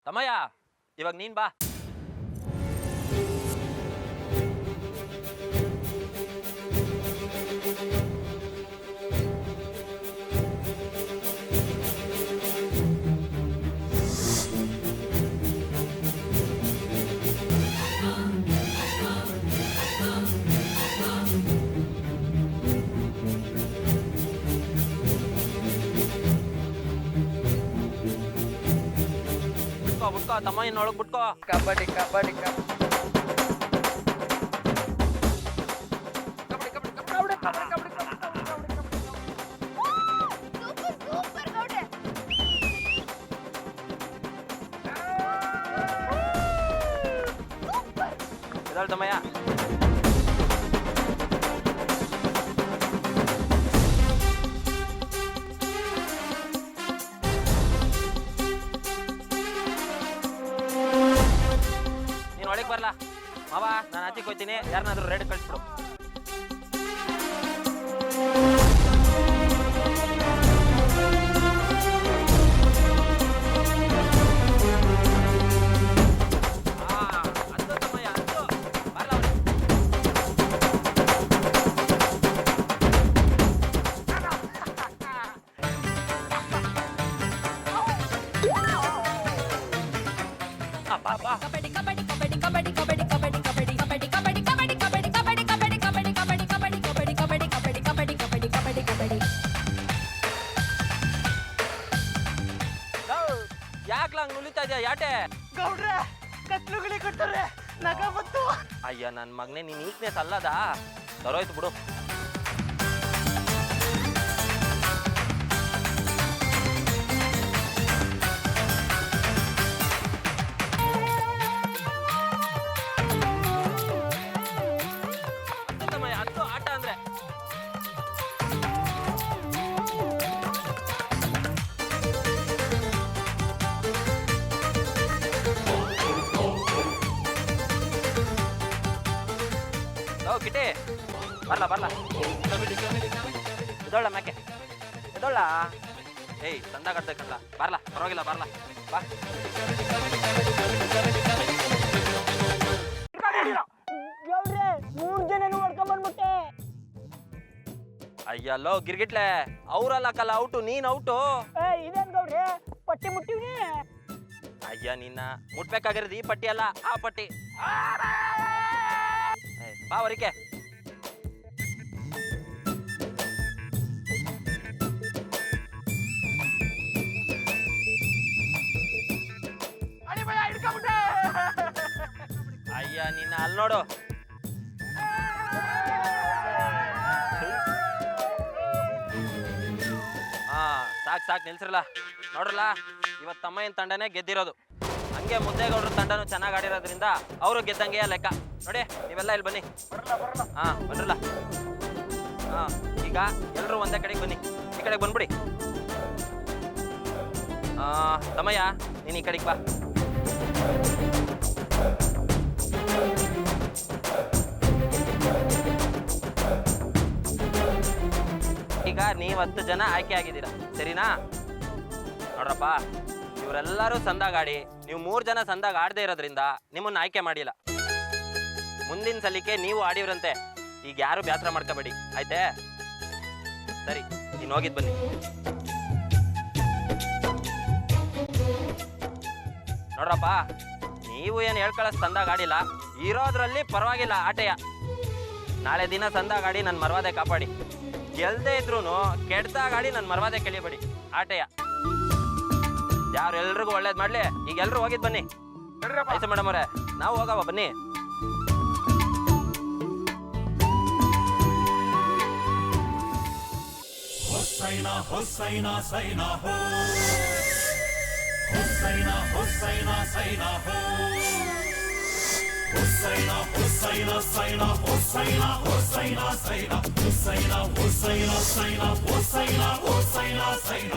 ತಮ್ಮಯ್ಯ ಇವಾಗ ನೀನ್ ಬಾ. ಬಿಟ್ಕೋ ತಮ್ಮಯ್ಯನ ಒಳಗ್ ಬಿಟ್ಕೋ. ಕಬಡ್ಡಿ ಕಬಡ್ಡಿ ಎದಳ್ ತಮ್ಮಯ್ಯ. ನೀನ್ ಒಳಗೆ ಬರ್ಲಾ ಮಾವ, ನಾನು ಆಚೆಗೆ ಹೋಗ್ತೀನಿ. ಯಾರನ್ನಾದ್ರೂ ರೆಡ್ ಕಳಿಸ್ಬಿಡು. ಯಾಕ್ಲ ಹಂಗ್ ನುಲಿತಾ ಇದೆಯಾ? ಯಾಟೆ ಗೌಡ್ರೆ ಕತ್ಲುಗಳಿ ಕೊಡ್ತಾರೆ ನಗ ಬಂತು. ಅಯ್ಯ ನನ್ ಮಗನೇ, ನೀನ್ ಈಕ್ನೆಸ್ ಅಲ್ಲದ ಸರೋಯ್ತು ಬಿಡು. ಅದು ಆಟ ಅಂದ್ರೆ ಕಿಟೆ ಬರ್ಲಾ ಇದೊಳ್ಳ ಮ್ಯಾಕೆ ಇದೊಳ್ಳ. ಏಯ್ ತಂದ ಕಟ್ಬೇಕಲ್ಲ, ಬರ್ಲಾ ಪರವಾಗಿಲ್ಲ, ಬರ್ಲಾ ಬಾ. ಗೌಡ್ರೆ 3 ಜನನು ಹೊಡ್ಕೊಂಡ್ ಬಂದ್ಬಿಟ್ಟೆ. ಅಯ್ಯಲ್ಲೋ ಗಿರ್ಗಿಟ್ಲೆ, ಅವ್ರಲ್ಲ ಕಲ್ಲ ಔಟು, ನೀನ್ ಔಟು. ಇದೇನ್ ಗೌಡ್ರೆ ಪಟ್ಟಿ ಮುಟ್ಟಿವ್ನಿ. ಅಯ್ಯ ನಿನ್ನ ಮುಟ್ಬೇಕಾಗಿರೋದು ಈ ಪಟ್ಟಿ ಅಲ್ಲ, ಆ ಪಟ್ಟಿ. ಬಾ ವರಿಕೆ. ಅಯ್ಯ ನಿನ್ನ ಅಲ್ಲಿ ನೋಡು. ಸಾಕ್ ನಿಲ್ಸಿರಲ್ಲ. ನೋಡ್ರಲ್ಲ, ಇವತ್ತು ತಮ್ಮಯ್ಯನ ತಂಡನೇ ಗೆದ್ದಿರೋದು. ಹಂಗೆ ಮುದ್ದೇಗೌಡ್ರ ತಂಡನು ಚೆನ್ನಾಗಿ ಆಡಿರೋದ್ರಿಂದ ಅವರು ಗೆದ್ದಂಗೆ ಲೆಕ್ಕ. ನೋಡಿ ನೀವೆಲ್ಲ ಇಲ್ಲಿ ಬನ್ನಿ. ಬನ್ರಲ್ಲ. ಈಗ ಎಲ್ರು ಒಂದೇ ಕಡೆಗೆ ಬನ್ನಿ. ಈ ಕಡೆಗೆ ಬಂದ್ಬಿಡಿ. ತಮ್ಮಯ್ಯ ನೀನು ಈ ಕಡೆಗೆ ಬಾ. ಈಗ ನೀವು 10 ಜನ ಆಯ್ಕೆ ಆಗಿದ್ದೀರಾ, ಸರಿನಾ? ನೋಡ್ರಪ್ಪ, ಇವರೆಲ್ಲರೂ ಸಂದಾಗ ಆಡಿ ನೀವು 3 ಜನ ಸಂದಾಗ ಆಡದೇ ಇರೋದ್ರಿಂದ ನಿಮ್ಮನ್ನ ಆಯ್ಕೆ ಮಾಡಿಲ್ಲ. ಮುಂದಿನ ಸಲಿಕೆ ನೀವು ಆಡಿವ್ರಂತೆ. ಈಗ ಯಾರು ಬೇಸರ ಮಾಡ್ಕೋಬೇಡಿ, ಆಯ್ತೆ? ಸರಿ, ನೀನು ಹೋಗಿದ್ ಬನ್ನಿ. ನೋಡ್ರಪ್ಪ, ನೀವು ಏನು ಹೇಳ್ಕೊಳ್ಳೋ ಸಂದಾಗ ಆಡಿಲ್ಲ, ಇರೋದ್ರಲ್ಲಿ ಪರವಾಗಿಲ್ಲ ಆಟೆಯ. ನಾಳೆ ದಿನ ಸಂದಾಗ ಆಡಿ ನನ್ನ ಮರ್ವಾದೆ ಕಾಪಾಡಿ. ಗೆಲ್ದೇ ಇದ್ರು ಕೆಡ್ದಾಗ ಆಡಿ ನನ್ನ ಮರ್ವಾದೆ ಕೆಳಿಬೇಡಿ, ಆಟೆಯ. ಯಾರು ಎಲ್ರಿಗೂ ಒಳ್ಳೇದ್ ಮಾಡ್ಲಿ. ಈಗ ಎಲ್ರು ಹೋಗಿದ್ ಬನ್ನಿ. ಆಯ್ತು ಮೇಡಮ್ ಅವ್ರೆ, ನಾವು ಹೋಗವ ಬನ್ನಿ. ಹುಸೈನ ಹುಸೈನ ಸೈನ ಹೋ, ಹುಸೈನ ಹುಸೈನ ಸೈನ ಹೋ, ಹುಸೈನ ಹುಸೈನ ಸೈನ ಹುಸೈನ ಹುಸೈನ ಸೈನ ಹುಸೈನ ಹುಸೈನ ಸೈನ ಹುಸೈನ ಹುಸೈನ ಸೈನ.